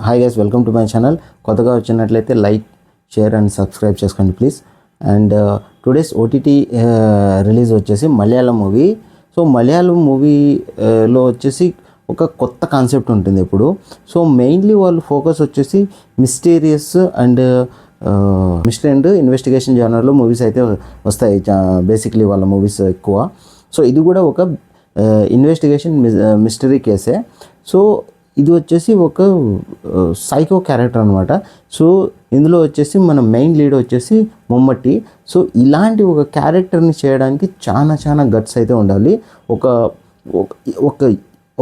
Hi guys, welcome to my channel. కొత్తగా వచ్చినట్లయితే like, share and subscribe చేసుకోండి please. And today's OTT release వచ్చేసి Malayalam movie. So Malayalam మూవీలో వచ్చేసి ఒక కొత్త కాన్సెప్ట్ ఉంటుంది ఇప్పుడు. సో మెయిన్లీ వాళ్ళు ఫోకస్ వచ్చేసి mysterious and mystery and investigation జానర్లో మూవీస్ అయితే వస్తాయి బేసిక్లీ వాళ్ళ మూవీస్ ఎక్కువ. సో ఇది కూడా ఒక ఇన్వెస్టిగేషన్ మిస్టరీ కేసే. సో ఇది వచ్చేసి ఒక సైకో క్యారెక్టర్ అనమాట. సో ఇందులో వచ్చేసి మన మెయిన్ లీడ్ వచ్చేసి మమ్మట్టి. సో ఇలాంటి ఒక క్యారెక్టర్ని చేయడానికి చాలా గట్స్ అయితే ఉండాలి. ఒక ఒక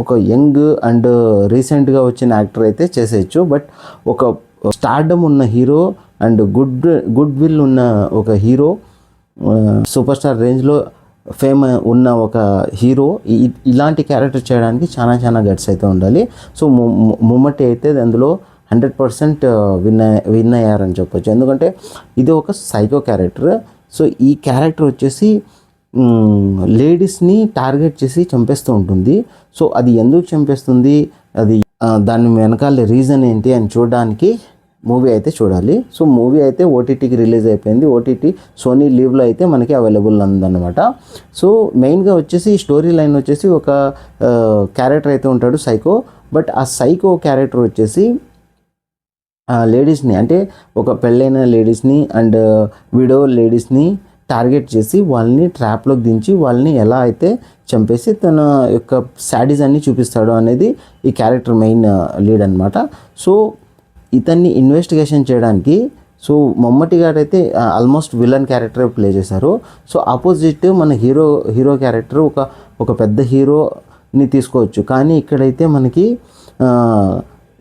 ఒక యంగ్ అండ్ రీసెంట్గా వచ్చిన యాక్టర్ అయితే చేసేయచ్చు. బట్ ఒక స్టార్డమ్ ఉన్న హీరో అండ్ గుడ్ విల్ ఉన్న ఒక హీరో, సూపర్ స్టార్ రేంజ్లో ఫేమ్ ఉన్న ఒక హీరో ఇలాంటి క్యారెక్టర్ చేయడానికి చాలా గట్స్ అయితే ఉండాలి. సో మమ్మట్టి అయితే అందులో 100% విన్ అయ్యారని చెప్పొచ్చు. ఎందుకంటే ఇది ఒక సైకో క్యారెక్టర్. సో ఈ క్యారెక్టర్ వచ్చేసి లేడీస్ని టార్గెట్ చేసి చంపేస్తూ ఉంటుంది. సో అది ఎందుకు చంపేస్తుంది, అది దాని వెనకాల రీజన్ ఏంటి అని చూడడానికి మూవీ అయితే చూడాలి. సో మూవీ అయితే ఓటీటీకి రిలీజ్ అయిపోయింది. ఓటీటీ సోనీ లీవ్లో అయితే మనకి అవైలబుల్ ఉందన్నమాట. సో మెయిన్గా వచ్చేసి స్టోరీ లైన్ వచ్చేసి ఒక క్యారెక్టర్ అయితే ఉంటాడు సైకో. బట్ ఆ సైకో క్యారెక్టర్ వచ్చేసి లేడీస్ని, అంటే ఒక పెళ్ళైన లేడీస్ని అండ్ విడో లేడీస్ని టార్గెట్ చేసి వాళ్ళని ట్రాప్లోకి దించి వాళ్ళని ఎలా అయితే చంపేసి తన యొక్క శాడిజాన్ని చూపిస్తాడు అనేది ఈ క్యారెక్టర్ మెయిన్ లీడ్ అనమాట. సో ఇతన్ని ఇన్వెస్టిగేషన్ చేయడానికి మమ్మట్టి గారు అయితే ఆల్మోస్ట్ విలన్ క్యారెక్టర్ ప్లే చేశారు. సో ఆపోజిట్ మన హీరో క్యారెక్టర్ ఒక పెద్ద హీరోని తీసుకోవచ్చు. కానీ ఇక్కడైతే మనకి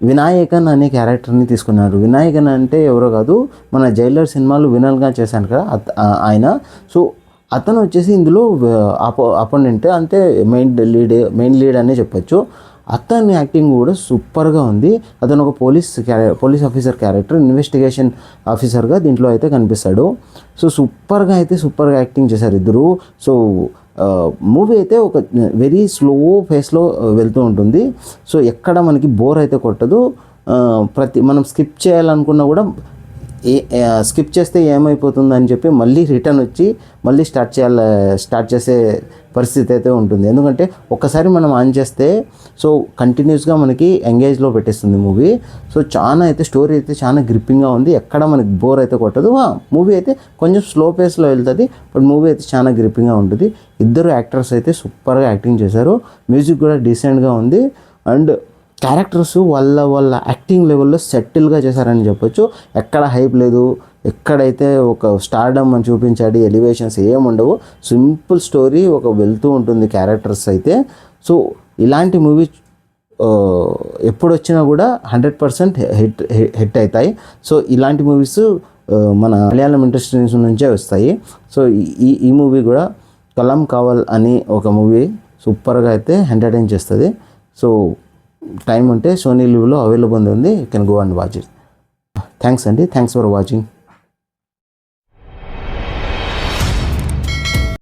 వినాయకన్ అనే క్యారెక్టర్ని తీసుకున్నారు. వినాయకన్ అంటే ఎవరో కాదు, మన జైలర్ సినిమాలు వినల్గా చేశాను కదా ఆయన. సో అతను వచ్చేసి ఇందులో అపోనెంట్, అంటే మెయిన్ లీడ్ అనే చెప్పొచ్చు. అతని యాక్టింగ్ కూడా సూపర్గా ఉంది. అతను ఒక పోలీస్ ఆఫీసర్ క్యారెక్టర్, ఇన్వెస్టిగేషన్ ఆఫీసర్గా దీంట్లో అయితే కనిపిస్తాడు. సో సూపర్గా యాక్టింగ్ చేశారు ఇద్దరు. సో మూవీ అయితే ఒక వెరీ స్లో ఫేస్లో వెళ్తూ ఉంటుంది. సో ఎక్కడ మనకి బోర్ అయితే కొట్టదు. మనం స్కిప్ చేయాలనుకున్నా కూడా స్కిప్ చేస్తే ఏమైపోతుంది అని చెప్పి మళ్ళీ రిటర్న్ వచ్చి మళ్ళీ స్టార్ట్ చేసే పరిస్థితి అయితే ఉంటుంది. ఎందుకంటే ఒక్కసారి మనం ఆన్ చేస్తే సో కంటిన్యూస్గా మనకి ఎంగేజ్లో పెట్టేస్తుంది మూవీ. సో స్టోరీ అయితే చాలా గ్రిప్పింగ్గా ఉంది. ఎక్కడ మనకి బోర్ అయితే కొట్టదు. మూవీ అయితే కొంచెం స్లో పేస్లో వెళ్తుంది, బట్ మూవీ అయితే చాలా గ్రిప్పింగ్గా ఉంటుంది. ఇద్దరు యాక్టర్స్ అయితే సూపర్గా యాక్టింగ్ చేశారు. మ్యూజిక్ కూడా డీసెంట్గా ఉంది. అండ్ క్యారెక్టర్స్ వాళ్ళ యాక్టింగ్ లెవెల్లో సెటిల్గా చేశారని చెప్పొచ్చు. ఎక్కడ హైప్ లేదు, ఎక్కడైతే ఒక స్టార్డమ్ అని చూపించాడు, ఎలివేషన్స్ ఏముండవు. సింపుల్ స్టోరీ వెళ్తూ ఉంటుంది క్యారెక్టర్స్ అయితే. సో ఇలాంటి మూవీ ఎప్పుడు వచ్చినా కూడా 100% హిట్ అవుతాయి. సో ఇలాంటి మూవీస్ మన మలయాళం ఇండస్ట్రీ నుంచే వస్తాయి. సో ఈ మూవీ కూడా కలం కావల్ అని ఒక మూవీ సూపర్గా అయితే ఎంటర్టైన్ చేస్తుంది. సో టైం ఉంటే సోనీ లీవ్లో అవైలబుల్ ఉంది. You can go and watch it. Thanks for watching.